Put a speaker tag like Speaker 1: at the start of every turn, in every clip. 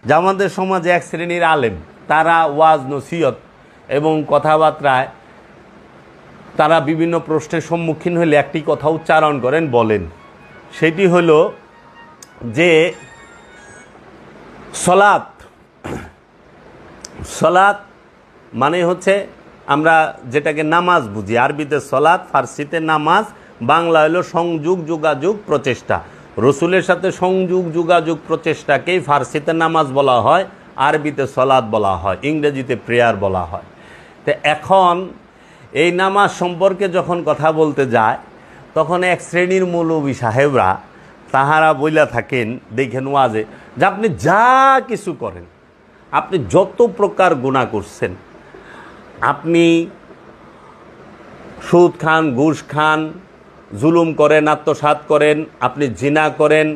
Speaker 1: যে আমাদের সমাজে এক শ্রেণীর আলেম, তারা ওয়াজ নসিহত এবং কথাবার্তায় তারা বিভিন্ন প্রশ্নের সম্মুখীন হলে একটি কথা উচ্চারণ করেন, বলেন, সেটি হলো যে সলাত সলাত মানে হচ্ছে আমরা যেটাকে নামাজ বুঝি, আরবিতে সলাত, ফার্সিতে নামাজ, বাংলা হলো সংযোগ যোগাযোগ প্রচেষ্টা। রসুলের সাথে সংযোগ যোগাযোগ প্রচেষ্টাকেই ফার্সিতে নামাজ বলা হয়, আরবিতে সলাত বলা হয়, ইংরেজিতে প্রেয়ার বলা হয়। তো এখন এই নামাজ সম্পর্কে যখন কথা বলতে যায় তখন এক শ্রেণীর মৌলবী সাহেবরা তাহারা বইলা থাকেন, দেখেন ওয়াজে, যে আপনি যা কিছু করেন, আপনি যত প্রকার গুনাহ করছেন, আপনি সুদ খান, ঘুষ খান, জুলুম করেন, আত্মসাৎ করেন, আপনি জিনা করেন,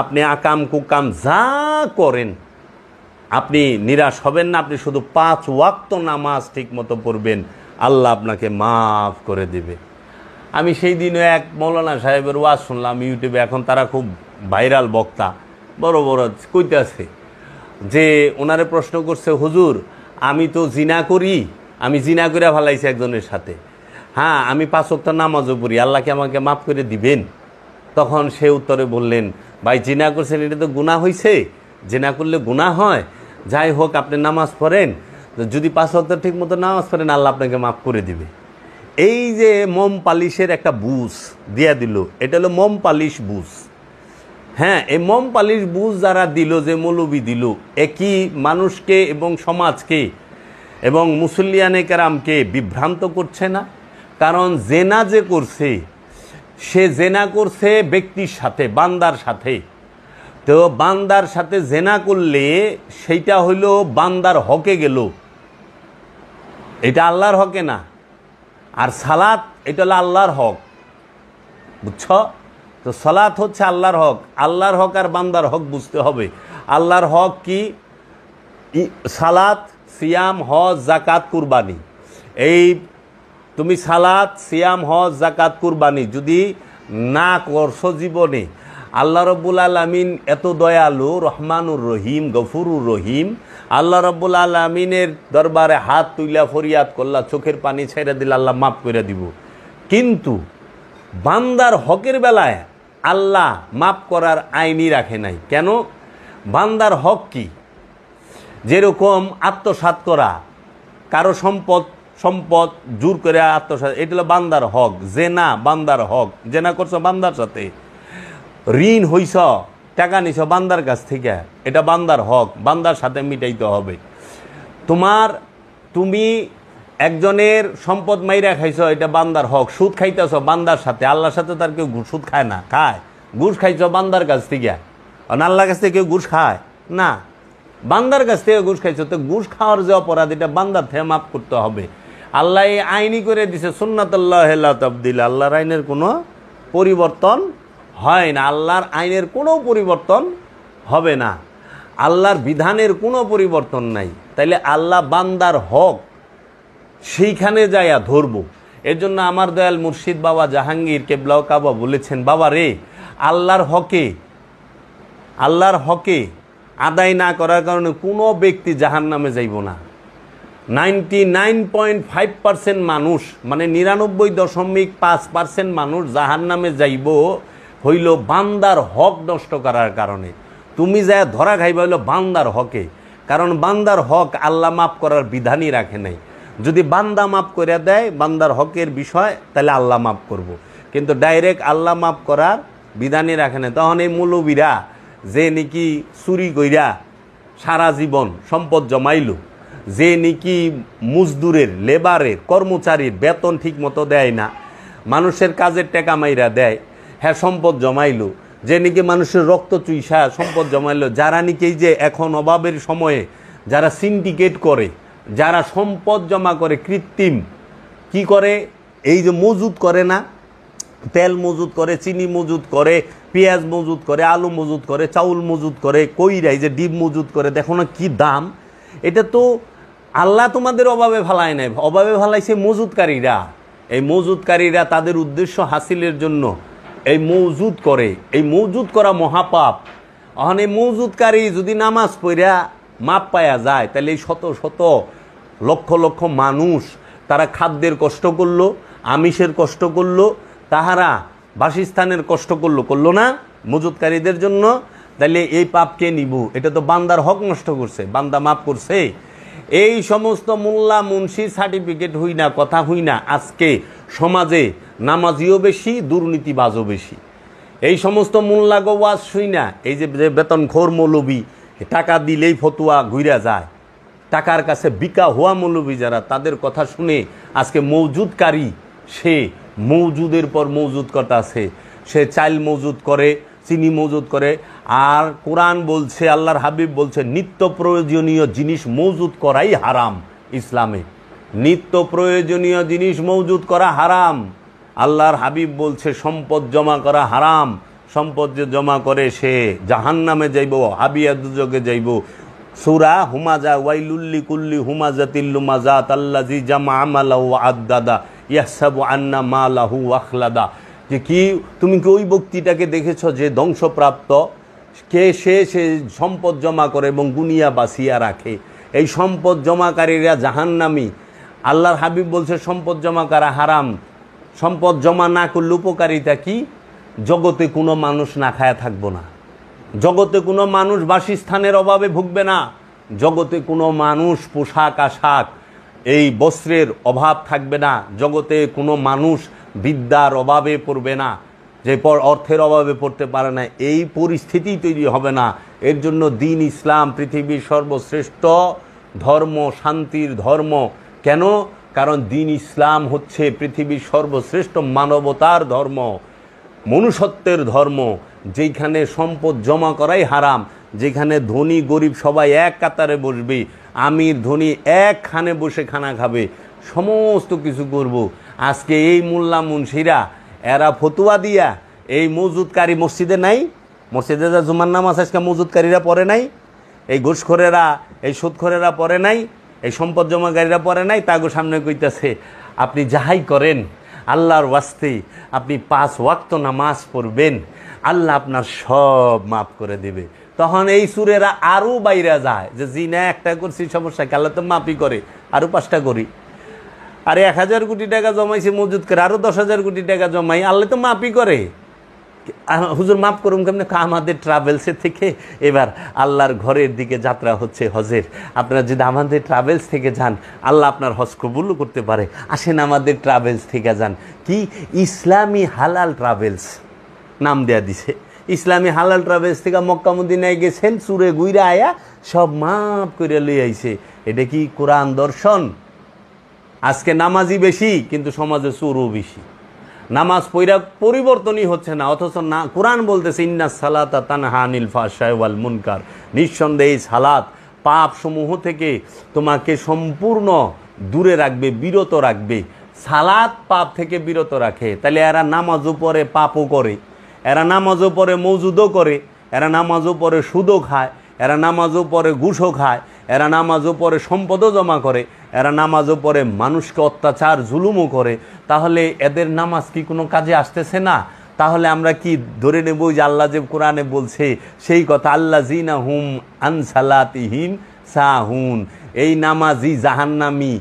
Speaker 1: আপনি আকাম কুকাম যা করেন, আপনি নিরাশ হবেন না। আপনি শুধু 5 ওয়াক্ত নামাজ ঠিক মতো পড়বেন, আল্লাহ আপনাকে মাফ করে দেবে। আমি সেই দিনও এক মৌলানা সাহেবের ওয়াজ শুনলাম ইউটিউবে, এখন তারা খুব ভাইরাল বক্তা, বড় বড় কইতেছে যে ওনারে প্রশ্ন করছে, হুজুর আমি তো জিনা করি, আমি জিনা করে ফেলাইছি একজনের সাথে, হ্যাঁ আমি 5 ওয়াক্ত নামাজও পড়ি, আল্লাহকে আমাকে মাফ করে দিবেন? তখন সে উত্তরে বললেন, ভাই জিনা করছেন, এটা তো গুনাহ হয়েছে, জিনা করলে গুনাহ হয়, যাই হোক আপনি নামাজ পড়েন, যদি 5 ওয়াক্ত ঠিক মতো নামাজ পড়েন আল্লাহ আপনাকে মাফ করে দিবে। এই যে মোম পালিশের একটা বুঝ দিয়া দিল, এটা হলো মোম পালিশ বুঝ। হ্যাঁ, এই মোম পালিশ বুঝ যারা দিল, যে মৌলবী দিল, একই মানুষকে এবং সমাজকে এবং মুসল্লিয়ানে কেরামকে বিভ্রান্ত করছে না? কারণ জেনা যে করছে, সে জেনা করছে ব্যক্তির সাথে, বান্দার সাথে। তো বান্দার সাথে জেনা করলে সেইটা হইল বান্দার হকে গেল, এটা আল্লাহর হকে না। আর সালাত এটা হলো আল্লাহর হক, বুঝছ? তো সালাত হচ্ছে আল্লাহর হক। আল্লাহর হক আর বান্দার হক বুঝতে হবে। আল্লাহর হক কি? সালাত, সিয়াম, হজ, জাকাত, কুরবানি। এই তুমি সালাত, সিয়াম, হজ, জাকাত, কুরবানি যদি না করছো জীবনে, আল্লাহ রব্বুল আলামিন এত দয়ালু, রহমানুর রহিম, গফুরুর রহিম, আল্লাহ রব্বুল আলামিনের দরবারে হাত তুইলা ফরিয়াদ করলা, চোখের পানি ছেড়ে দিলে আল্লাহ মাফ করে দিব। কিন্তু বান্দার হকের বেলায় আল্লাহ মাফ করার আইনই রাখে নাই। কেন? বান্দার হক কি? যেরকম আত্মসাৎ করা, কারো সম্পদ জোর করে আত্মসাৎ, এটা হলো বান্দার হক। জেনা বান্দার হক, জেনা করছো বান্দার সাথে, ঋণ হইছ, টাকা নিছ বান্দার কাছ থেকে, এটা বান্দার হক, বান্দার সাথে মিটাইতে হবে। তুমি একজনের সম্পদ মাইরা খাইছ, এটা বান্দার হক। সুদ খাইতেছ বান্দার সাথে, আল্লাহর সাথে তার কেউ সুদ খায় না, খায়। ঘুষ খাইছ বান্দার কাছ থেকে, আল্লাহর কাছ থেকে কেউ ঘুষ খায় না, বান্দার কাছ থেকে ঘুষ খাইছ। তো ঘুষ খাওয়ার যে অপরাধ, এটা বান্দার থেকে মাফ করতে হবে। আল্লাহ এই আইনই করে দিছে, সুন্নাতুল্লাহ লা তাবদিল, আল্লাহর আইনের কোনো পরিবর্তন হয় না, আল্লাহর আইনের কোনো পরিবর্তন হবে না, আল্লাহর বিধানের কোনো পরিবর্তন নাই। তাইলে আল্লাহ বান্দার হক সেইখানে যাইয়া ধরব। এর জন্য আমার দয়াল মুর্শিদ বাবা জাহাঙ্গীর কেবলাও কাবা বলেছেন, বাবা রে, আল্লাহর হকে আদায় না করার কারণে কোনো ব্যক্তি জাহান্নামে যাইব না। 99.5% মানুষ, মানে 99.5% মানুষ জাহান্নামে যাইব হইল বান্দার হক নষ্ট করার কারণে। তুমি যা ধরা খাইবা হইল বান্দার হকে, কারণ বান্দার হক আল্লাহ মাফ করার বিধানই রাখে নাই। যদি বান্দা মাফ করে দেয় বান্দার হকের বিষয়, তাহলে আল্লাহ মাফ করব। কিন্তু ডাইরেক্ট আল্লাহ মাফ করার বিধানই রাখে নাই। তখন এই মৌলবীরা যে নাকি চুরি কইরা সারা জীবন সম্পদ জমাইল, যে নাকি মজদুরের, লেবারের, কর্মচারীর বেতন ঠিক মতো দেয় না, মানুষের কাজের টাকা মাইরা দেয়, হ্যাঁ সম্পদ জমাইল, যে নাকি মানুষের রক্ত চুইসা সম্পদ জমাইল, যারা নাকি এই যে এখন অভাবের সময়ে যারা সিন্ডিকেট করে, যারা সম্পদ জমা করে, কৃত্রিম কি করে, এই যে মজুদ করে না, তেল মজুদ করে, চিনি মজুদ করে, পেঁয়াজ মজুদ করে, আলু মজুদ করে, চাউল মজুদ করে, কইরাই যে ডিম মজুদ করে, দেখো না কি দাম। এটা তো আল্লাহ তোমাদের অভাবে ফেলায় নাই, অভাবে ফেলাইছে মজুদকারীরা। এই মজুদকারীরা তাদের উদ্দেশ্য হাসিলের জন্য এই মজুদ করে। এই মজুদ করা মহাপাপ। অহনে মৌজুদকারী যদি নামাজ পড়া মাপ পায়া যায়, তাহলে এই শত শত লক্ষ লক্ষ মানুষ তারা খাদ্যের কষ্ট করলো, আমিষের কষ্ট করলো, তাহারা বাসস্থানের কষ্ট করলো না মজুদকারীদের জন্য। তাহলে এই পাপ কে নিব? এটা তো বান্দার হক নষ্ট করছে, বান্দা মাপ করছে। এই সমস্ত মোল্লা মুন্সির সার্টিফিকেট হই না, কথা হই না, আজকে সমাজে নামাজিও বেশি, দুর্নীতিবাজও বেশি। এই সমস্ত মোল্লাগো ওয়াজ শুই না, এই যে বেতনখোর মৌলবী, টাকা দিলেই ফতুয়া ঘুরে যায়, টাকার কাছে বিকা হওয়া মৌলবী যারা, তাদের কথা শুনে আজকে মৌজুদকারী সে মৌজুদের পর মৌজুদ কথা আছে, সে চাইল মৌজুদ করে, চিনি মৌজুদ করে। আর কোরআন বলছে, আল্লাহর হাবিব বলছে, নিত্য প্রয়োজনীয় জিনিস মৌজুদ করাই হারাম ইসলামে। নিত্য প্রয়োজনীয় জিনিস মৌজুদ করা হারাম। আল্লাহর হাবিব বলছে সম্পদ জমা করা হারাম, সম্পদ যে জমা করে সে জাহান্নামে যাইব, হাবিয়া দুজকে যাইব। সূরা হুমাজা, ওয়াইলুল্লি কুল্লি হুমাজাতিল লুমাজাত আল্লাযী জামা আমালাহু ওয়া আদ্দাদা ইয়াহসাবু আন্না মালাহু আখলাদা। যে কি তুমি কি ওই ব্যক্তিটাকে দেখেছ যে ধ্বংসপ্রাপ্ত? কে সে সম্পদ জমা করে এবং দুনিয়া বাঁচিয়া রাখে। এই সম্পদ জমাকারীরা জাহান্নামী। আল্লাহর হাবিব বলছে সম্পদ জমা করা হারাম। সম্পদ জমা না করলে উপকারিতা কি? জগতে কোনো মানুষ না খায়া থাকবো না, জগতে কোনো মানুষ বাসস্থানের অভাবে ভুগবে না, জগতে কোনো মানুষ পোশাক আশাক এই বস্ত্রের অভাব থাকবে না, জগতে কোনো মানুষ বিদ্যার অভাবে পড়বে না, যে অর্থের অভাবে পড়তে পারে না, এই পরিস্থিতি তৈরি হবে না। এর জন্য দিন ইসলাম পৃথিবীর সর্বশ্রেষ্ঠ ধর্ম, শান্তির ধর্ম। কেন? কারণ দিন ইসলাম হচ্ছে পৃথিবীর সর্বশ্রেষ্ঠ মানবতার ধর্ম, মনুষ্যত্বের ধর্ম, যেখানে সম্পদ জমা করাই হারাম, যেখানে ধনী গরিব সবাই এক কাতারে বসবে, আমির ধনী একখানে বসে খানা খাবে, সমস্ত কিছু করব। আজকে এই মোল্লা মুন্সিরা এরা ফতুয়া দিয়া এই মজুদকারী মসজিদে নাই, মসজিদে যা জুমার নামাজ আজকে মজুদকারীরা পড়ে নাই, এই ঘুষখোরেরা এই সুদখোরেরা পড়ে নাই, এই সম্পদ জমাকারীরা পড়ে নাই। তাগো সামনে কইতাছে আপনি যাহাই করেন আল্লাহর ওয়াস্তে আপনি 5 ওয়াক্ত নামাজ পড়বেন, আল্লাহ আপনার সব মাফ করে দেবে। তখন এই সুরেরা আরও বাইরে যায় যে জিনা একটা করছি সমস্যা কি, আল্লাহ তো মাফই করে, আরও 5টা করি। আরে 1000 কোটি টাকা জমাইছে মজুদ করে, আরও 10,000 কোটি টাকা জমাই, আল্লাহ তো মাফই করে। হুজুর মাফ করুন কেমন? আমাদের ট্রাভেলসের থেকে এবার আল্লাহর ঘরের দিকে যাত্রা হচ্ছে হজের, আপনারা যদি আমাদের ট্রাভেলস থেকে যান আল্লাহ আপনার হজ কবুলও করতে পারে, আসেন আমাদের ট্রাভেলস থেকে যান। কি ইসলামী হালাল ট্রাভেলস নাম দেয়া দিছে, ইসলামী হালাল ট্রাভেলস থেকে মক্কা মদিনায় গেছেন, চুরে গুইরা আয়া সব মাফ করে লই আইছে। এটা কি কোরআন দর্শন? আজকে নামাজি বেশি কিন্তু সমাজে চোরও বেশি, নামাজ পড়া পরিবর্তনই হচ্ছে না। অথচ না, কোরআন বলতেছে ইন্নাস সালাতা তানহা আনিল ফাহশাই ওয়াল মুনকার, নিঃসন্দেহে সালাত পাপ সমূহ থেকে তোমাকে সম্পূর্ণ দূরে রাখবে, বিরত রাখবে। সালাত পাপ থেকে বিরত রাখে। তাহলে এরা নামাজও পড়ে পাপও করে, এরা নামাজও পড়ে মৌজুদও করে, এরা নামাজও পড়ে সুদও খায়, এরা নামাজও পড়ে ঘুষও খায়, এরা নামাজও পড়ে সম্পদও জমা করে, এরা নামাজও পড়ে মানুষকে অত্যাচার জুলুমও করে। তাহলে এদের নামাজ কি কোনো কাজে আসতেছে না? তাহলে আমরা কি ধরে নেব যে আল্লাহ যে কোরআনে বলছে সেই কথা, আল্লাযিনা হুম আন সালাতিহিম সাহুন, এই নামাজি জাহান্নামী।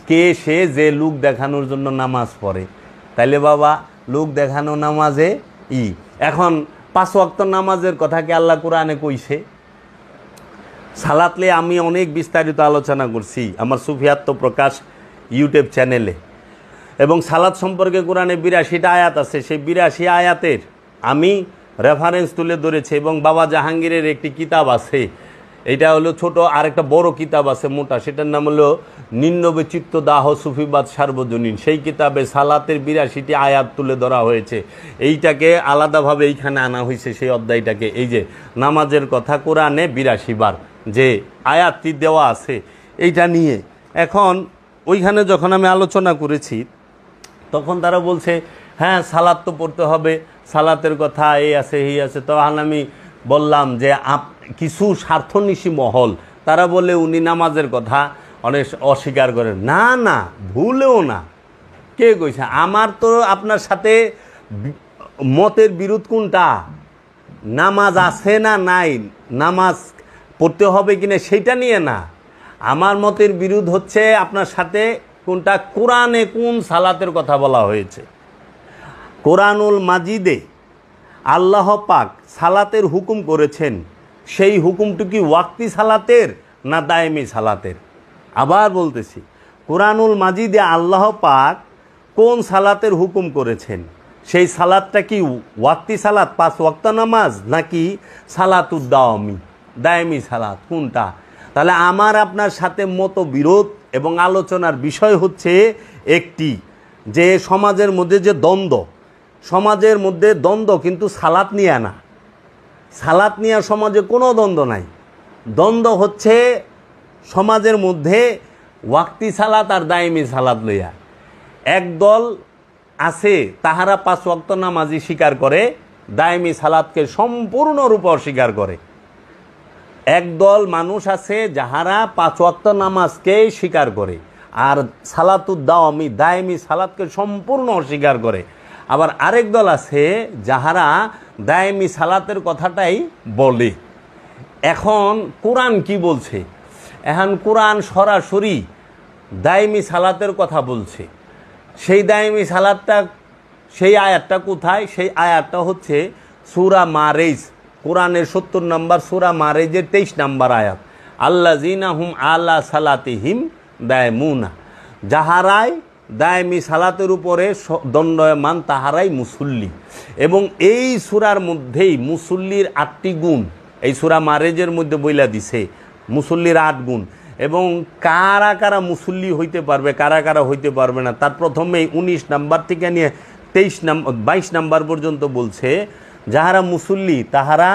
Speaker 1: কে? সে যে লোক দেখানোর জন্য নামাজ পড়ে। তাইলে বাবা লোক দেখানো নামাজে এখন 5 ওয়াক্ত নামাজের কথা কি আল্লাহ কোরআনে কইছে? সালাতলে আমি অনেক বিস্তারিত আলোচনা করছি আমার সুফিয়াত্ম প্রকাশ ইউটিউব চ্যানেলে, এবং সালাত সম্পর্কে কোরআনে 82টা আয়াত আছে। সেই 82 আয়াতের আমি রেফারেন্স তুলে ধরেছি, এবং বাবা জাহাঙ্গীরের একটি কিতাব আছে, এটা হলো ছোট, আর একটা বড় কিতাব আছে মোটা, সেটার নাম হলো নিন্নবে চিত্ত দাহ সুফিবাদ সার্বজনীন। সেই কিতাবে সালাতের 82টি আয়াত তুলে ধরা হয়েছে। এইটাকে আলাদাভাবে এইখানে আনা হয়েছে, সেই অধ্যায়টাকে। এই যে নামাজের কথা কোরআনে 82 বার যে আয়াতটি দেওয়া আছে এইটা নিয়ে। এখন ওইখানে যখন আমি আলোচনা করেছি তখন তারা বলছে হ্যাঁ সালাত তো পড়তে হবে, সালাতের কথা এই আছে এই আছে। তখন আমি বললাম যে কিছু স্বার্থনিশী মহল তারা বলে উনি নামাজের কথা অনেক অস্বীকার করেন। না না, ভুলেও না। কে কইছে? আমার তো আপনার সাথে মতের বিরোধ কোনটা? নামাজ আছে না নাই, নামাজ পড়তে হবে কিনা সেইটা নিয়ে না। আমার মতের বিরোধ হচ্ছে আপনার সাথে কোনটা কোরআনে কোন সালাতের কথা বলা হয়েছে। কোরআনুল মাজিদে আল্লাহ পাক সালাতের হুকুম করেছেন, সেই হুকুমটু কি ওয়াক্তি সালাতের না দায়েমি সালাতের? আবার বলতেছি, কোরআনুল মাজিদে আল্লাহ পাক কোন সালাতের হুকুম করেছেন, সেই সালাতটা কি ওয়াক্তি সালাত 5 ওয়াক্ত নামাজ নাকি সালাতুদ দাওয়ামি দায়েমি সালাত, কোনটা? তাহলে আমার আপনার সাথে মতবিরোধ এবং আলোচনার বিষয় হচ্ছে একটি, যে সমাজের মধ্যে যে দ্বন্দ্ব, সমাজের মধ্যে দ্বন্দ্ব কিন্তু সালাত নিয়ে না। সালাত নিয়ে সমাজে কোনো দ্বন্দ্ব নাই। দ্বন্দ্ব হচ্ছে সমাজের মধ্যে ওয়াক্তি সালাত আর দায়েমি সালাত লইয়া। একদল আছে তাহারা 5 ওয়াক্ত নামাজই স্বীকার করে, দায়েমি সালাতকে সম্পূর্ণরূপে অস্বীকার করে। একদল মানুষ আছে যাহারা 5 ওয়াক্ত নামাজকে স্বীকার করে আর সালাতুদ দাওয়ামি দায়েমি সালাতকে সম্পূর্ণ অস্বীকার করে। আবার আরেক দল আছে যাহারা দায়েমি সালাতের কথাটাই বলে। এখন কোরআন কি বলছে? এখন কোরআন সরাসরি দায়েমি সালাতের কথা বলছে। সেই দায়েমি সালাতটা, সেই আয়াতটা কোথায়? সেই আয়াতটা হচ্ছে সূরা মারেজ, কোরআনের 70 নম্বর সূরা মারেজের 23 নম্বর আয়াত। আল্লাযীনা হুম আলা সালাতিহিম দায়মুনা, যাহারাই দায়েমি সালাতের উপরে দণ্ডায়মান তাহারাই মুসল্লি। এবং এই সূরার মধ্যেই মুসল্লির 8টি গুণ এই সূরা মারেজের মধ্যে বইলা দিছে, মুসল্লির 8 গুণ। এবং কারা কারা মুসল্লি হইতে পারবে, কারা কারা হইতে পারবে না, তার প্রথমেই 19 নম্বর থেকে নিয়ে 22 নম্বর পর্যন্ত বলছে, যাহারা মুসল্লি তাহারা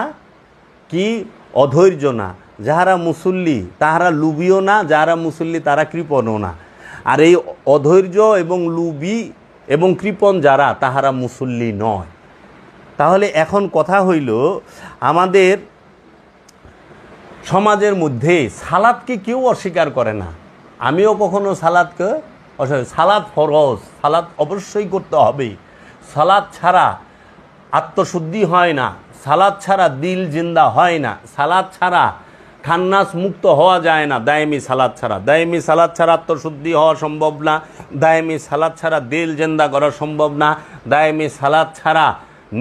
Speaker 1: কি অধৈর্য না, যাহারা মুসল্লি তাহারা লুবিও না, যাহারা মুসল্লি তারা কৃপণও না। আর এই অধৈর্য এবং লুবি এবং কৃপণ যারা, তাহারা মুসল্লি নয়। তাহলে এখন কথা হইল, আমাদের সমাজের মধ্যে সালাদকে কেউ অস্বীকার করে না। আমিও কখনো সালাদকে সালাদ ফরজ, সালাদ অবশ্যই করতে হবে। সালাদ ছাড়া আত্মশুদ্ধি হয় না, সালাদ ছাড়া দিল জিন্দা হয় না, সালাদ ছাড়া খান্নাস মুক্ত হওয়া যায় না। দায়েমি সালাদ ছাড়া, দায়েমি সালাদ ছাড়া আত্মশুদ্ধি হওয়া সম্ভব না, দায়েমি সালাদ ছাড়া দিল জিন্দা করা সম্ভব না, দায়েমি সালাদ ছাড়া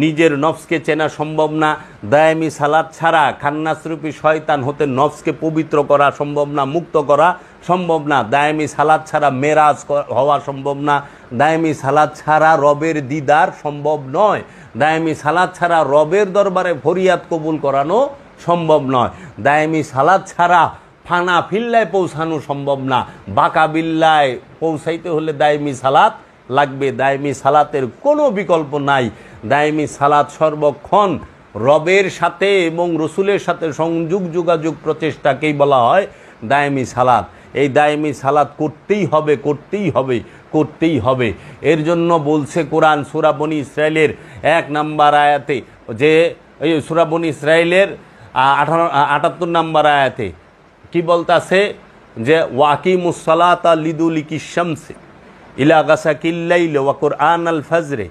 Speaker 1: নিজের নফসকে চেনা সম্ভব না, দায়েমি সালাত ছাড়া খান্নাসরূপী শয়তান হতে নফসকে পবিত্র করা সম্ভব না, মুক্ত করা সম্ভব না, দায়েমি সালাত ছাড়া মেরাজ হওয়া সম্ভব না, দায়েমি সালাত ছাড়া রবের দিদার সম্ভব নয়, দায়েমি সালাত ছাড়া রবের দরবারে ফরিয়াদ কবুল করানো সম্ভব নয়, দায়েমি সালাত ছাড়া ফানা ফিল্লায় পৌঁছানো সম্ভব না। বাঁকা বিল্লায় পৌঁছাইতে হলে দায়েমি সালাত লাগবে। দায়েমি সালাতের কোনো বিকল্প নাই। দায়েমি সালাত সর্বক্ষণ রবের সাথে এবং রসুলের সাথে সংযোগ যোগাযোগ প্রচেষ্টাকেই বলা হয় দায়েমি সালাত। এই দায়েমি সালাত করতেই হবে, করতেই হবে, করতেই হবে। এর জন্য বলছে কোরআন সূরা বনী ইসরাইলের 1 নম্বর আয়াতে, যে এই সূরা বনী ইসরাইলের 78 নম্বর আয়াতে কি বলতাছে, যে ওয়াকিমুস সালাতা লিদুলিকি শামসি ইলা গাসাকিল লাইল ওয়া কুরআনাল ফজরে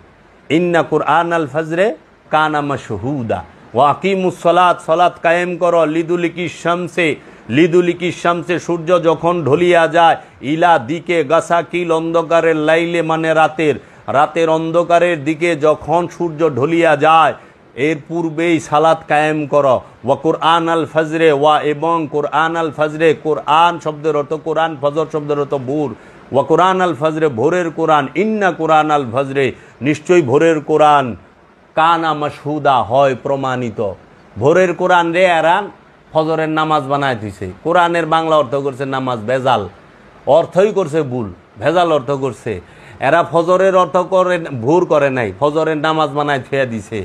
Speaker 1: ইন্না কুরআনাল ফজরে কানা মাশহুদা। ওয়াকিমুস সালাত, সালাত কায়েম করো, লিদুলিকি শামসে, লিদুলিকি শামসে সূর্য যখন ঢলিয়া যায়, ইলা দিকে গাসাকিল অন্ধকারের লাইলে মানে রাতের, রাতের অন্ধকারের দিকে যখন সূর্য ঢলিয়া যায়, এর পূর্বেই সালাত কায়েম করো। ওয়া কুরআনাল ফজরে, ওয়া এবং কুরআনাল ফজরে, কুরআন শব্দের অর্থ কোরআন, ফজর শব্দের অর্থ ভোর। ওয়া কুরআনাল ফজরে, ভোরের কোরআন, ইন্না কুরআনাল ফজরে, নিশ্চয়ই ভোরের কোরআন, কানা মাশহুদা হয় প্রমাণিত। ভোরের কোরআন রে এরা ফজরের নামাজ বানায় দিছে। কোরআনের বাংলা অর্থ করছে নামাজ, ভেজাল অর্থই করছে ভুল, ভেজাল অর্থ করছে। এরা ফজরের অর্থ করে, ভোর করে নাই, ফজরের নামাজ বানায় থুয়া দিছে।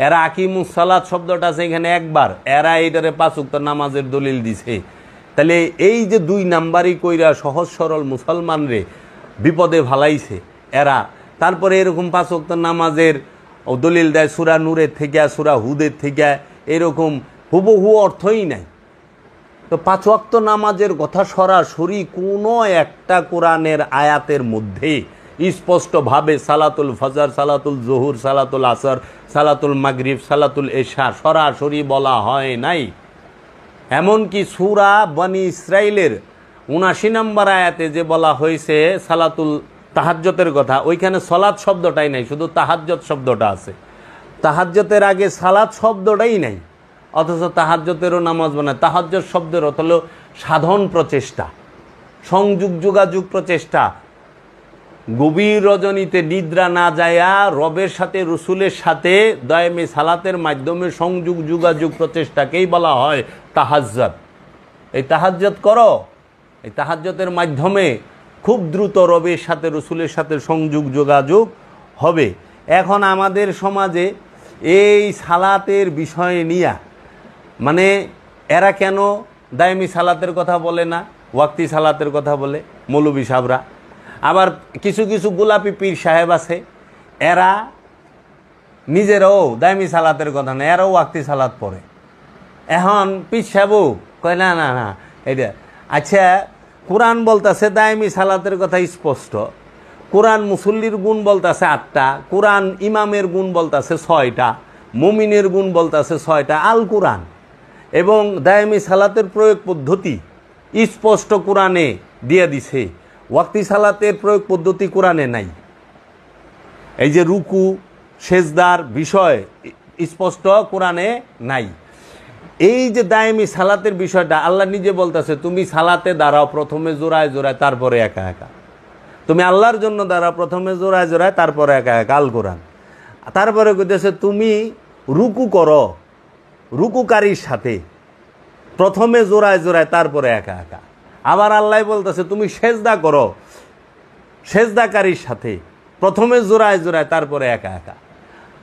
Speaker 1: এরা আকিমুস সালাত শব্দটা আছে এখানে একবার, এরা এইটারে 5 ওয়াক্ত নামাজের দলিল দিছে। তাহলে এই যে 2 নাম্বারই কইরা সহজ সরল মুসলমান রে বিপদে ভালাইছে এরা। তারপরে এরকম 5 ওয়াক্ত নামাজের দলিল দেয় সূরা নূরের থেকে, সূরা হুদের থেকে, এরকম হুবহু অর্থই নাই। তো 5 ওয়াক্ত নামাজের কথা সরাসরি কোনো একটা কোরআনের আয়াতের মধ্যে স্পষ্টভাবে সালাতুল ফজর, সালাতুল জোহর, সালাতুল আসর, সালাতুল মাগরিব, সালাতুল এশা সরাসরি বলা হয় নাই। এমনকি সূরা বনি ইসরাইলের ৭৯ নম্বর আয়াতে যে বলা হয়েছে সালাতুল তাহাজ্জুদের কথা, ওইখানে সলাৎ শব্দটাই নাই, শুধু তাহাজ্জুদ শব্দটা আছে। তাহাজ্জুদের আগে সালাত শব্দটাই নাই, অথচ তাহাজ্জুদেরও নামাজ বানায়। তাহাজ্জুদ শব্দের অর্থ হলো সাধন প্রচেষ্টা, সংযোগ যোগাযোগ প্রচেষ্টা। গভীর রজনীতে নিদ্রা না যায়া রবের সাথে, রসুলের সাথে দায়েমি সালাতের মাধ্যমে সংযোগ যোগাযোগ প্রচেষ্টাকেই বলা হয় তাহাজ্জুদ। এই তাহাজ্জুদ করো, এই তাহাজ্জুদের মাধ্যমে খুব দ্রুত রবের সাথে, রসুলের সাথে সংযোগ যোগাযোগ হবে। এখন আমাদের সমাজে এই সালাতের বিষয় নিয়ে মানে এরা কেন দায়েমি সালাতের কথা বলে না, ওয়াক্তি সালাতের কথা বলে মৌলবী সাহেবরা। আবার কিছু কিছু গোলাপি পীর সাহেব আছে, এরা নিজেরাও দায়েমি সালাতের কথা না, এরাও ওয়াক্তি সালাত পড়ে। এখন পীর সাহেবও কয় না না না এটা আচ্ছা, কোরআন বলতেছে দায়েমি সালাতের কথা স্পষ্ট, কোরআন মুসল্লির গুণ বলতেছে 8টা, কোরআন ইমামের গুণ বলতেছে 6টা, মুমিনের গুণ বলতেছে 6টা। আল কোরআন এবং দায়েমি সালাতের প্রয়োগ পদ্ধতি স্পষ্ট কোরআনে দিয়ে দিছে, ওয়াক্তি সালাতের প্রয়োগ পদ্ধতি কোরআনে নাই। এই যে রুকু সেজদার বিষয় স্পষ্ট কোরআনে নাই। এই যে দায়েমি সালাতের বিষয়টা আল্লাহ নিজে বলতেছে, তুমি সালাতে দাঁড়াও প্রথমে জোড়ায় জোড়ায়, তারপরে একা একা। তুমি আল্লাহর জন্য দাঁড়াও প্রথমে জোড়ায় জোড়ায়, তারপরে একা একা। আল কোরআন। তারপরে কইতেছে তুমি রুকু করো রুকুকারীর সাথে, প্রথমে জোড়ায় জোড়ায়, তারপরে একা একা। আবার আল্লাহ বলতেছে তুমি সেজদা করো সেজদাকারীর সাথে, প্রথমে জোড়ায় জোড়ায়, তারপরে একা একা।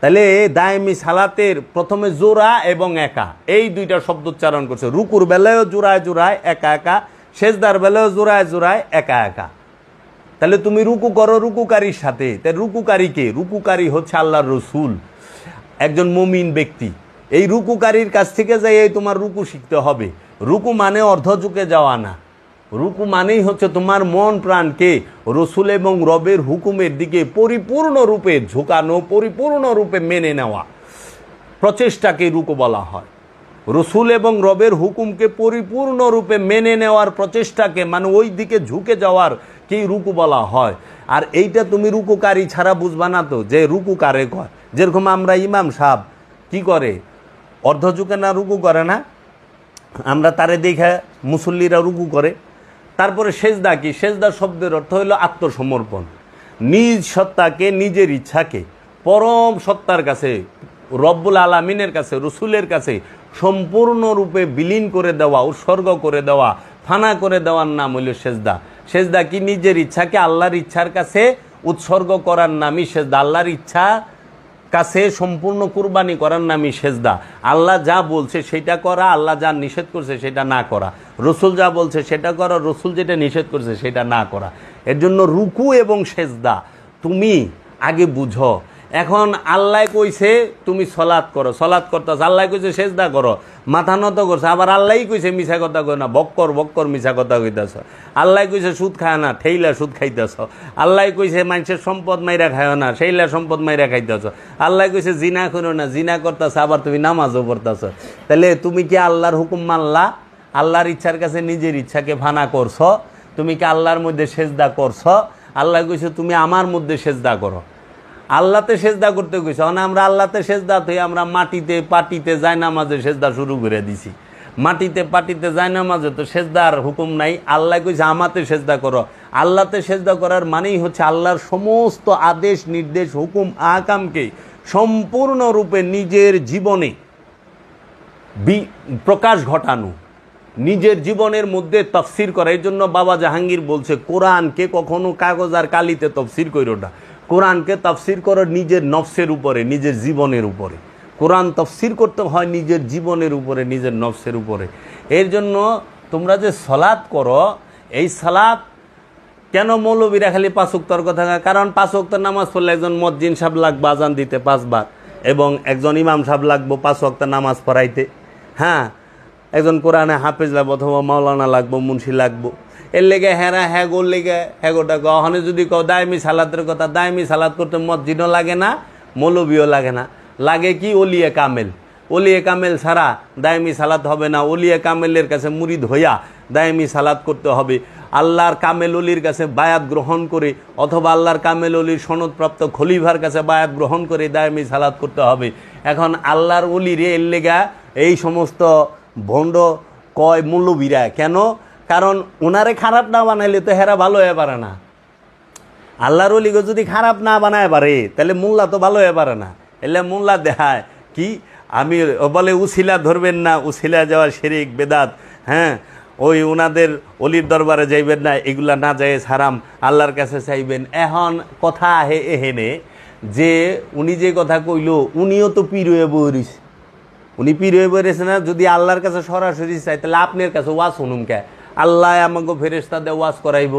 Speaker 1: তাহলে দায়েমি সালাতের প্রথমে জোড়া এবং একা এই দুইটা শব্দ উচ্চারণ করছে। রুকুর বেলায়ও জোড়ায় জোড়ায় একা একা, সেজদার বেলায়ও জোড়ায় জোড়ায় একা একা। তাহলে তুমি রুকু করো রুকুকারীর সাথে। তাই রুকুকারী কে? রুকুকারী হচ্ছে আল্লাহর রসুল, একজন মুমিন ব্যক্তি। এই রুকুকারীর কাছ থেকে যাই তোমার রুকু শিখতে হবে। রুকু মানে অর্ধঝুঁকে যাওয়া না, রুকু মানেই হচ্ছে তোমার মন প্রাণকে রসুল এবং রবের হুকুমের দিকে পরিপূর্ণরূপে ঝুঁকানো, পরিপূর্ণরূপে মেনে নেওয়া প্রচেষ্টাকে রুকু বলা হয়। রসুল এবং রবের হুকুমকে পরিপূর্ণরূপে মেনে নেওয়ার প্রচেষ্টাকে মানে ওই দিকে ঝুঁকে যাওয়ার কি রুকু বলা হয়। আর এইটা তুমি রুকুকারী ছাড়া বুঝবা না তো যে রুকু কারে কয়। যেরকম আমরা ইমাম সাহেব কি করে, অর্ধ ঝুঁকে না রুকু করে না, আমরা তারে দেখে মুসল্লিরা রুকু করে। তারপরে সেজদা কি? সেজদা শব্দের অর্থ হলো আত্মসমর্পণ, নিজ সত্তাকে, নিজের ইচ্ছাকে পরম সত্তার কাছে, রব্বুল আলামিনের কাছে, রসুলের কাছে সম্পূর্ণরূপে বিলীন করে দেওয়া, উৎসর্গ করে দেওয়া, ফানা করে দেওয়ার নাম হইল সেজদা। সেজদা কি? নিজের ইচ্ছাকে আল্লাহর ইচ্ছার কাছে উৎসর্গ করার নামই সেজদা। আল্লাহর ইচ্ছা কাছে সম্পূর্ণ কুরবানি করার নামই সেজদা। আল্লাহ যা বলছে সেটা করা, আল্লাহ যা নিষেধ করছে সেটা না করা, রসুল যা বলছে সেটা করা, রসুল যেটা নিষেধ করছে সেটা না করা। এর জন্য রুকু এবং সেজদা তুমি আগে বুঝো। এখন আল্লাহ কইছে তুমি সলাৎ করো, সলাৎ করতেছ, আল্লাহ কইছে সেজদা করো, মাথা নত করছে। আবার আল্লাহই কইছে মিছা কথা কই না, বক্কর বক্কর মিছা কথা কইতেছ। আল্লাহ কইছে সুদ খায় না, ঠেইলা সুদ খাইতেছ। আল্লাহ কইছে মানুষের সম্পদ মাইরা খায় না, সেইলা সম্পদ মাইরা খাইতেছ। আল্লাহ কইছে জিনা করো না, জিনা করতেছ, আবার তুমি নামাজও পড়তেছ। তাহলে তুমি কি আল্লাহর হুকুম মানলা? আল্লাহর ইচ্ছার কাছে নিজের ইচ্ছাকে ফানা করছ? তুমি কি আল্লাহর মধ্যে সেজদা করছ? আল্লাহ কইছে তুমি আমার মধ্যে সেজদা করো। আল্লাহতে সেজদা করতে কইছে, মানে আমরা আল্লাহতে সেজদা থেকে আমরা মাটিতে পাটিতে জায়নামাজে সেজদা শুরু করে দিছি। মাটিতে পাটিতে জায়নামাজে তো সেজদার হুকুম নাই। আল্লাহ কইছে আমাতে সেজদা করো। আল্লাহতে সেজদা করার মানেই হচ্ছে আল্লাহর সমস্ত আদেশ নির্দেশ হুকুম আহকামকে সম্পূর্ণরূপে নিজের জীবনে প্রকাশ ঘটানো, নিজের জীবনের মধ্যে তফসির করা। এই জন্য বাবা জাহাঙ্গীর বলছে কোরআনকে কখনো কাগজ আর কালিতে তফসির করো না, কোরআনকে তফসির করো নিজের নফসের উপরে, নিজের জীবনের উপরে। কোরআন তফসির করতে হয় নিজের জীবনের উপরে, নিজের নফসের উপরে। এর জন্য তোমরা যে সালাত করো, এই সালাত কেন মৌলবীরা খালি 5 ওয়াক্তের কথা? কারণ 5 ওয়াক্তের নামাজ পড়লে একজন মুয়াজ্জিন সাহেব লাগবে আজান দিতে 5 বার, এবং একজন ইমাম সাহেব লাগবে 5 ওয়াক্তের নামাজ পড়াইতে। হ্যাঁ, একজন কোরআনে হাফেজ লাগবো অথবা মাওলানা লাগবো, মুন্সি লাগবো। এর লেগে হেরা হ্যাঁ গোর লেগে হ্যাগোটা ওখানে যদি কও দায়মি সালাতের কথা, দায়মি সালাত করতে মসজিদও লাগে না, মৌলবিও লাগে না, লাগে কি ওলিয়ে কামেল। ওলিয়ে কামেল ছাড়া দায়মি সালাত হবে না। ওলিয়ে কামেলের কাছে মুরিদ হইয়া দায়মি সালাত করতে হবে। আল্লাহর কামেল অলির কাছে বায়াত গ্রহণ করে অথবা আল্লাহর কামেল অলির সনদপ্রাপ্ত খলিফার কাছে বায়াত গ্রহণ করে দায়মি সালাত করতে হবে। এখন আল্লাহর অলিরে এর লেগা এই সমস্ত ভণ্ড কয় মৌলবীরা কেন? কারণ ওনারে খারাপ না বানাইলে তো হেরা ভালো হয়ে পারে না। আল্লাহর অলিকে যদি খারাপ না বানায় পারে তাহলে মোল্লা তো ভালো হয়ে পারে না। এলে মোল্লা দেখায় কি আমি বলে উসিলা ধরবেন না, উসিলা যাওয়া শিরিক বেদাত, হ্যাঁ ওই ওনাদের অলির দরবারে যাইবেন না, এগুলা না যায় হারাম, আল্লাহর কাছে চাইবেন। এখন কথা আহে এহেনে যে উনি যে কথা কইল উনিও তো পীর হয়ে বইছে, উনি পীর হয়ে বইছে না। যদি আল্লাহর কাছে সরাসরি চাই তাহলে আপনার কাছে ওয়াজ শুনুম কে? আল্লাহ আমাকে ফেরেশতা দিয়ে ওয়াজ করাইব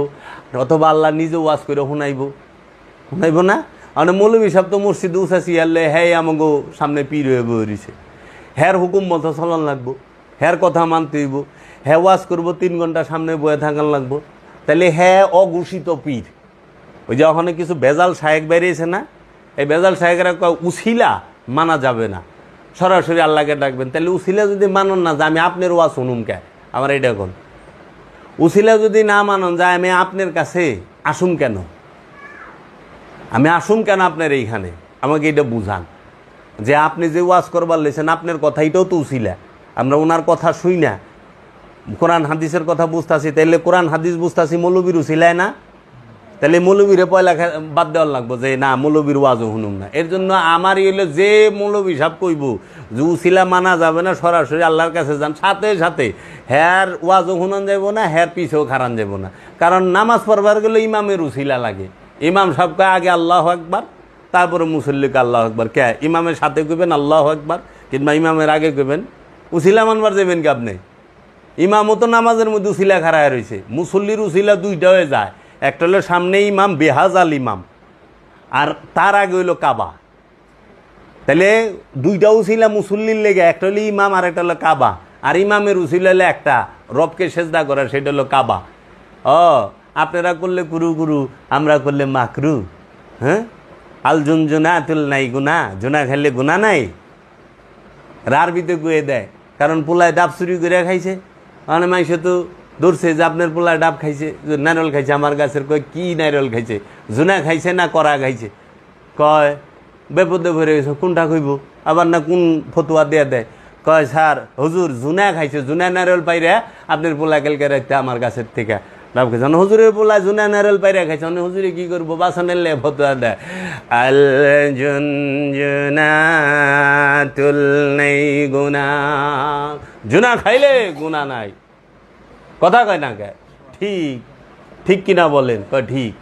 Speaker 1: অথবা আল্লাহ নিজে ওয়াজ করে শুনাইব না? মানে মৌলবী সাহেব তো মসজিদ উসাসি আল্লে হ্যাঁ আমাকে সামনে পীর হয়ে বইছে, হ্যার হুকুম মতো চলন লাগবো, হ্যার কথা মানতে হইব, হ্যাঁ ওয়াজ করবো 3 ঘন্টা সামনে বয়ে থাকান লাগবো, তাহলে হ্যাঁ অঘোষিত পীর। ওই যে ওখানে কিছু বেজাল শায়েক বেরিয়েছে না, এই বেজাল শায়েকরা উসিলা মানা যাবে না, সরাসরি আল্লাহকে ডাকবেন। তাহলে উসিলা যদি মানন না যে আমি আপনার ওয়াজ শুনুম কে, আমার এইটা এখন উসিলা যদি না মানন যায় আমি আপনার কাছে আসুম কেন, আমি আসুম কেন আপনার এইখানে, আমাকে এটা বুঝান যে আপনি যে ওয়াজ করবার লেছেন আপনার কথা এটাও তো উসিলা, আমরা ওনার কথা শুই না, কোরআন হাদিসের কথা বুঝতেছি, তাইলে কোরআন হাদিস বুঝতেছি মৌলবীর উসিলায় না, তাহলে মৌলবীরে পয়লা বাদ দেওয়ার লাগবো যে না মৌলবীর ওয়াজও শুনুম না। এর জন্য আমারই হইলো যে মৌলবী সাহেব কইব যে উসিলা মানা যাবে না, সরাসরি আল্লাহর কাছে যান, সাথে সাথে হ্যার ওয়াজও শুনান যাব না, হ্যার পিছেও খারান যাব না। কারণ নামাজ পড়বার গেলে ইমামের উসিলা লাগে। ইমাম সাহেবকে আগে আল্লাহু আকবার, তারপরে মুসল্লিকে আল্লাহু আকবার। কে ইমামের সাথে কইবেন আল্লাহু আকবার, কিংবা ইমামের আগে কইবেন? উসিলা মানবার যাবেন কি আপনি? ইমামও তো নামাজের মধ্যে উসিলা খাড়ায় রয়েছে, মুসল্লির উসিলা দুইটা হয়ে যায়, একটা হলো সামনে ইমাম বেহাজাল ইমাম, আর তার আগে হইলো কাবা। তাহলে দুইটা উসিলা মুসল্লির লেগে, একটা হলো ইমাম আর একটা হলো কাবা। আর ইমামের উসিলা হলো একটা রবকে সেজদা করা, সেটা হলো কাবা। আপনারা করলে কুরু কুরু, আমরা করলে মাকরু। হ্যাঁ, আল জুনা তুল নাই গুনা, জুনা খাইলে গুনা নাই, আরবিতে গুয়ে দেয়। কারণ পোলায় ডাব চুরি করে খাইছে, মানে মাইসে তো ধরছে যে আপনার পোলায় ডাব খাইছে, নারল খাইছে আমার গাছের। কয় কি নারল খাইছে, জুনা খাইছে না করা খাইছে? কয় বেপদে ভরে গেছে, কোনটা কইব? আবার না কোন ফতুয়া দিয়ে দেয়, কয় স্যার হুজুর জুনা খাইছে, জুনা নারল পাইরা আপনার পোলা কালকে রাখতে আমার গাছের থেকে ডাব খাইছে। হুজুরের পোলা জুনা নারল পাইরা খাইছে, হুজুরে কি করবো? বাসনের লে ফতুয়া দেয়, আল জুনা তুল নেই গুনা, জুনা খাইলে গুনা নাই। কথা কয় না কে? ঠিক ঠিক কিনা বলেন? কয় ঠিক।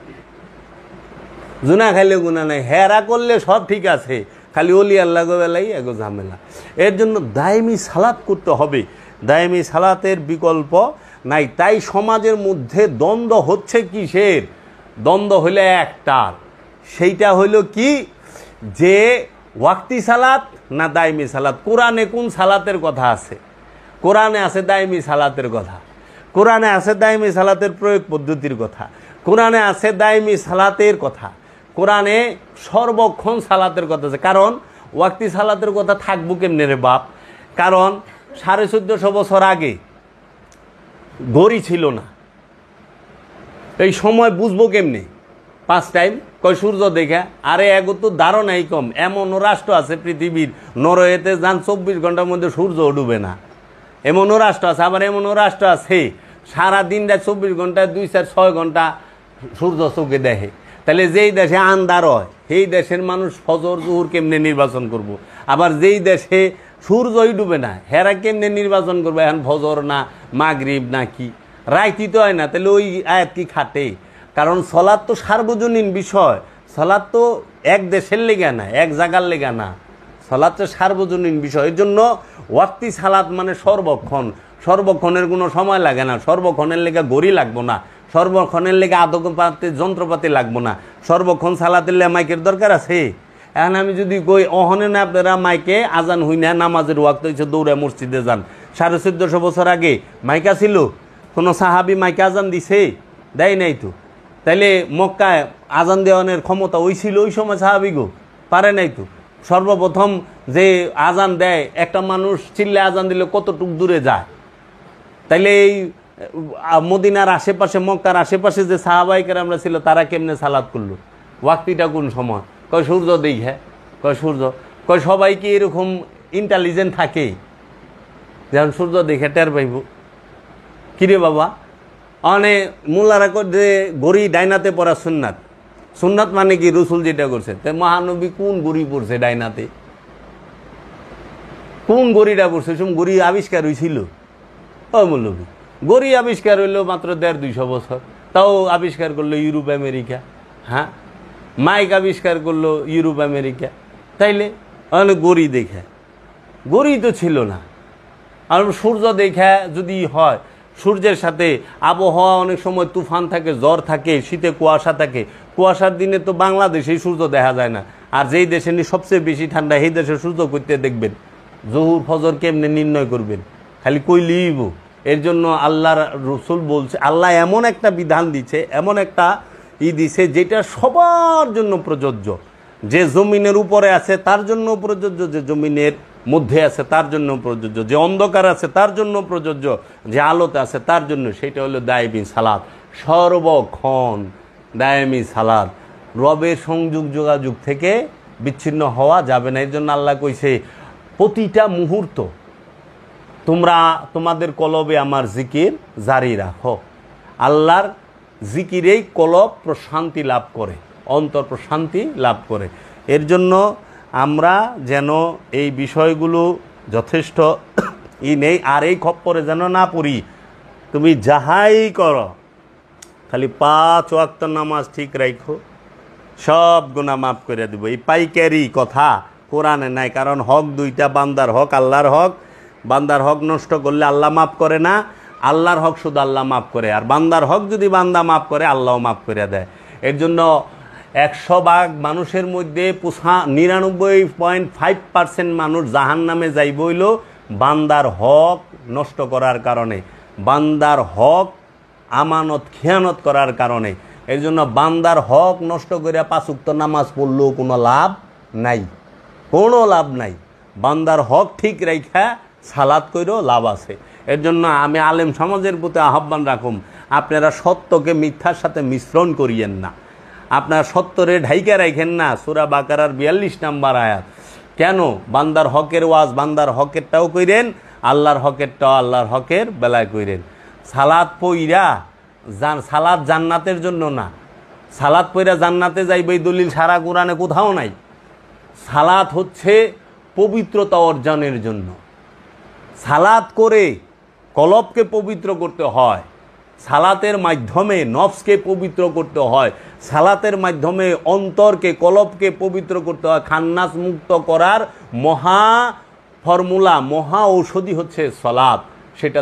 Speaker 1: জুনা খাইলে গুনা নাই, হেরা করলে সব ঠিক আছে, খালি অলি আল্লাহ বেলাই এগো ঝামেলা। এর জন্য দায়মি সালাত করতে হবে, দায়মি সালাতের বিকল্প নাই। তাই সমাজের মধ্যে দ্বন্দ্ব হচ্ছে কিসের? দ্বন্দ্ব হইলে একটার, সেইটা হইল কি যে ওয়াক্তি সালাত না দায়মি সালাত। কোরআনে কোন সালাতের কথা আছে? কোরআনে আছে দায়মি সালাতের কথা, কোরআনে আছে দায়মি সালাতের প্রয়োগ পদ্ধতির কথা, কোরআনে আছে দায়মি সালাতের কথা, কোরআনে সর্বক্ষণ সালাতের কথা আছে। কারণ ওয়াক্তি সালাতের কথা থাকবো কেমনে রে বাপ? কারণ 1450 বছর আগে ঘড়ি ছিল না, এই সময় বুঝবো কেমনে? 5 টাইম কয় সূর্য দেখা। আরে এগো তো ধারণাই কম। এমনও রাষ্ট্র আছে পৃথিবীর, নরওয়েতে যান 24 ঘন্টার মধ্যে সূর্য ডুবে না, এমনও রাষ্ট্র আছে। আবার এমনও রাষ্ট্র আছে সারাদিনটা 24 ঘন্টায় 2-4-6 ঘন্টা সূর্য চোখে দেখে। তাহলে যেই দেশে আন্ধার হয় সেই দেশের মানুষ ফজর জোহর কেমনে নির্বাচন করব? আবার যেই দেশে সূর্যই ডুবে না হেরা কেমনে নির্বাচন করবে? এখন ফজর না মাগরিব না কি রাইতি তো হয় না, তাহলে ওই আয়াত কি খাটে? কারণ সালাত তো সার্বজনীন বিষয়, সালাত তো এক দেশের লেগা না, এক জায়গার লেগা না, সালাত তো সার্বজনীন বিষয়। এর জন্য ওয়াক্তি সালাত মানে সর্বক্ষণ, সর্বক্ষণের কোনো সময় লাগে না, সর্বক্ষণের লেগে ঘড়ি লাগবো না, সর্বক্ষণের লেগে আদকপাতি যন্ত্রপাতি লাগবো না, সর্বক্ষণ সালাতের লেগে মাইকের দরকার আছে। এখন আমি যদি কই অহনে না আপনারা মাইকে আজান হই না, নামাজের ওয়াক্ত হয়েছে, দৌড়ে মসজিদে যান। 1450 বছর আগে মাইকা ছিল, কোনো সাহাবি মাইকে আজান দিছে? দেয় নাই তো। তাইলে মক্কায় আজান দেওয়ানোর ক্ষমতা ওই ছিল ওই সময় সাহাবি গো? পারে নাই তো। সর্বপ্রথম যে আজান দেয় একটা মানুষ চিল্লে আজান দিলে কতটুক দূরে যায়? তাইলে এই মদিনার আশেপাশে মক্কার আশেপাশে যে সাহাবাই কেরামরা ছিল তারা কেমনে সালাত করলো? ওয়াক্তিটা কোন সময়? কয় সূর্য দেখে। কয় সূর্য? কয় সবাই কি এরকম ইন্টেলিজেন্ট থাকে যেমন সূর্য দেখে টের পাইব? কিরে বাবা, অনেক মোল্লারা যে গড়ি ডাইনাতে পড়া সুন্নাত। সুন্নাত মানে কি? রসুল যেটা করছে। তো মহানবী কোন গড়ি পড়ছে ডাইনাতে? কোন গড়িটা পড়ছে? সব গড়ি আবিষ্কার হয়েছিল? ও মৌলবী, গড়ি আবিষ্কার হইলো মাত্র 150-200 বছর, তাও আবিষ্কার করলো ইউরোপ আমেরিকা। হ্যাঁ, মাইক আবিষ্কার করলো ইউরোপ আমেরিকা। তাইলে গড়ি দেখে? গড়ি তো ছিল না। আর সূর্য দেখা যদি হয়, সূর্যের সাথে আবহাওয়া অনেক সময় তুফান থাকে, জ্বর থাকে, শীতে কুয়াশা থাকে। কুয়াশার দিনে তো বাংলাদেশে সূর্য দেখা যায় না। আর যেই দেশে সবচেয়ে বেশি ঠান্ডা সেই দেশে সূর্য করতে দেখবেন। জহুর ফজর কেমনে নির্ণয় করবেন? খালি কইলিব। এর জন্য আল্লাহর রসুল বলছে, আল্লাহ এমন একটা বিধান দিচ্ছে, এমন একটা দিছে যেটা সবার জন্য প্রযোজ্য। যে জমিনের উপরে আছে তার জন্য প্রযোজ্য, যে জমিনের মধ্যে আছে তার জন্য প্রযোজ্য, যে অন্ধকার আছে তার জন্য প্রযোজ্য, যে আলোতে আছে তার জন্য। সেটা হলো দায়েমি সালাত, সর্বক্ষণ দায়েমি সালাত। রবের সংযোগ যোগাযোগ থেকে বিচ্ছিন্ন হওয়া যাবে না। এর জন্য আল্লাহ কইছে প্রতিটা মুহূর্ত তোমরা তোমাদের কলবে আমার জিকির জারি রাখো। আল্লাহর জিকিরেই কলব প্রশান্তি লাভ করে, অন্তর প্রশান্তি লাভ করে। এর জন্য আমরা যেন এই বিষয়গুলো যথেষ্ট নেই, আর এই খপ্পরে যেন না পড়ি। তুমি যাহাই করো, খালি 5 ওয়াক্ত নামাজ ঠিক রাখো, সব গুনাহ মাফ করে দেব। এই পাইকারি কথা কোরআনে নাই। কারণ হক দুইটা, বান্দার হক, আল্লাহর হক। বান্দার হক নষ্ট করলে আল্লাহ মাফ করে না, আল্লাহর হক শুধু আল্লাহ মাফ করে। আর বান্দার হক যদি বান্দা মাফ করে, আল্লাহও মাফ করে দেয়। এর জন্য 100 ভাগ মানুষের মধ্যে 99.5% মানুষ জাহান নামে যাইব হইল বান্দার হক নষ্ট করার কারণে, বান্দার হক আমানত খেয়ানত করার কারণে। এর জন্য বান্দার হক নষ্ট করে 5 ওয়াক্ত নামাজ পড়লেও কোনো লাভ নাই, কোনো লাভ নাই। বান্দার হক ঠিক রাইখা সালাত কইরও লাভ আছে। এর জন্য আমি আলেম সমাজের প্রতি আহ্বান রাখুম, আপনারা সত্যকে মিথ্যার সাথে মিশ্রণ করিয়েন না। আপনার সত্যরে ঢাইকা রাখেন না। সূরা বাকারার 42 নম্বর আয়াত। কেন? বান্দার হকের ওয়াজ বান্দার হকেরটাও কইরেন, আল্লাহর হকেরটাও আল্লাহর হকের বেলায় কইরেন। সালাত পইরা সালাত জান্নাতের জন্য না। সালাত পইরা জান্নাতে যাইবে এই দলিল সারা কোরআনে কোথাও নাই। সালাত হচ্ছে পবিত্রতা অর্জনের জন্য। সালাত করে কলবকে পবিত্র করতে হয়, সালাতের মাধ্যমে নফসকে পবিত্র করতে হয়, সালাতের মাধ্যমে অন্তরকে কলবকে পবিত্র করতে হয়। খান্নাস মুক্ত করার মহা ফর্মুলা, মহা ঔষধি হচ্ছে সালাত। সেটা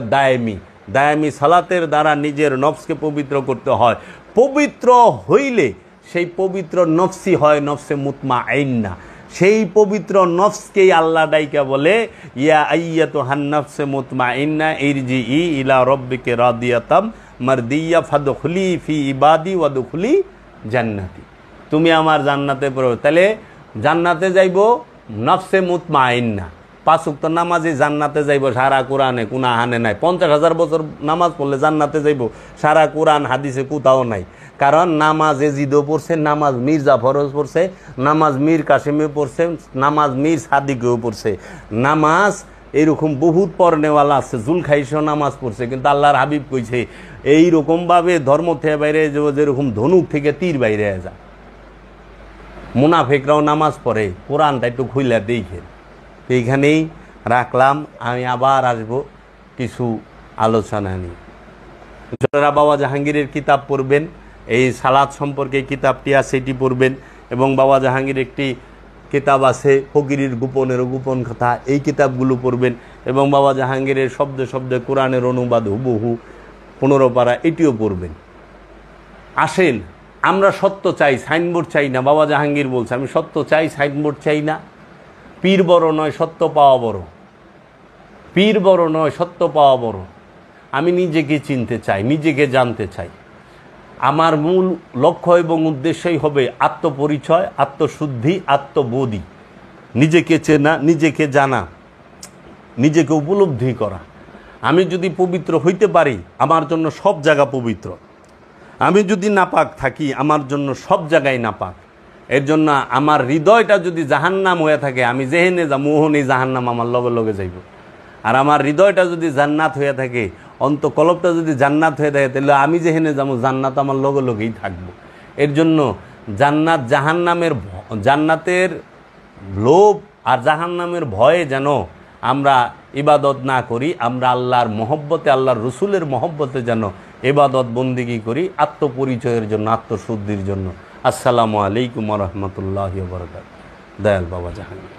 Speaker 1: দায়েমি সালাতের দ্বারা নিজের নফসকে পবিত্র করতে হয়। পবিত্র হইলে সেই পবিত্র নফসই হয় নফসে মুতমাইন্না। সেই পবিত্র নফসকেই আল্লাহ ডাইকা বলে, ইয়া আইয়াতুহান নাফসে মুতমাইন্না ইরজিই ইলা রাব্বিকা রাদিয়াতাম মারদিয়া ফাদখুলি ফি ইবাদি ওয়াদখুলি জান্নাতি। তুমি আমার জান্নাতে প্রবেশ। তাহলে জান্নাতে যাইব নফসে মুতমাইন্না। 5 ওয়াক্ত নামাজে জান্নাতে যাইব, সারা কোরআনে কোনো হানে নাই। 50,000 বছর নামাজ পড়লে জান্নাতে যাইব, সারা কোরআন হাদিসে কোথাও নাই। কারণ নামাজ এজিদও পড়ছে, নামাজ মীর জাফরও পড়ছে, নামাজ মীর কাসিমেও পড়ছে, নামাজ মীর সাদিকেও পড়ছে, নামাজ এইরকম বহুত পড়নেওয়ালা আছে, জুলখাইশও নামাজ পড়ছে। কিন্তু আল্লাহর হাবিব কইছে এইরকমভাবে ধর্ম থেকে বাইরে যেরকম ধনুক থেকে তীর বাইরে যায়। মুনাফিকরাও নামাজ পড়ে, কোরআনটা একটু খুইলা দেখেন। এইখানেই রাখলাম, আমি আবার আসব কিছু আলোচনা নিয়ে। যারা বাবা জাহাঙ্গীরের কিতাব পড়বেন, এই সালাত সম্পর্কে কিতাবটি আছে, এটি পড়বেন। এবং বাবা জাহাঙ্গীর একটি কিতাব আছে ফকিরের গোপনের গোপন কথা, এই কিতাবগুলো পড়বেন। এবং বাবা জাহাঙ্গীরের শব্দে শব্দে কোরআনের অনুবাদ হুবহু 15 পারা, এটিও পড়বেন। আসেন, আমরা সত্য চাই, সাইনবোর্ড চাই না। বাবা জাহাঙ্গীর বলছে আমি সত্য চাই, সাইনবোর্ড চাই না। পীর বড় নয়, সত্য পাওয়া বড়। পীর বড় নয়, সত্য পাওয়া বড়। আমি নিজেকে চিনতে চাই, নিজেকে জানতে চাই। আমার মূল লক্ষ্য এবং উদ্দেশ্যই হবে আত্মপরিচয়, আত্মশুদ্ধি, আত্মবোধি, নিজেকে চেনা, নিজেকে জানা, নিজেকে উপলব্ধি করা। আমি যদি পবিত্র হইতে পারি, আমার জন্য সব জায়গা পবিত্র। আমি যদি নাপাক থাকি, আমার জন্য সব জায়গায় নাপাক। এর জন্য আমার হৃদয়টা যদি জাহান্নাম হয়ে থাকে, আমি যেহেনে যা মোহনে জাহান্নাম আমার লগে লগে যাইব। আর আমার হৃদয়টা যদি জান্নাত হয়ে থাকে, অন্তকলবটা যদি জান্নাত হয়ে থাকে, তাহলে আমি যেহেনে যাবো জান্নাত আমার লগে লগেই থাকবো। এর জন্য জান্নাত জাহান্নামের জান্নাতের লোভ আর জাহান্নামের ভয়ে যেন আমরা ইবাদত না করি, আমরা আল্লাহর মহব্বতে, আল্লাহর রসুলের মহব্বতে যেন ইবাদত বন্দিগি করি, আত্মপরিচয়ের জন্য, আত্মশুদ্ধির জন্য। আসসালামু আলাইকুম ওয়া রাহমাতুল্লাহি ওয়া বারাকাতুহু। দয়াল বাবা জাহাঙ্গীর।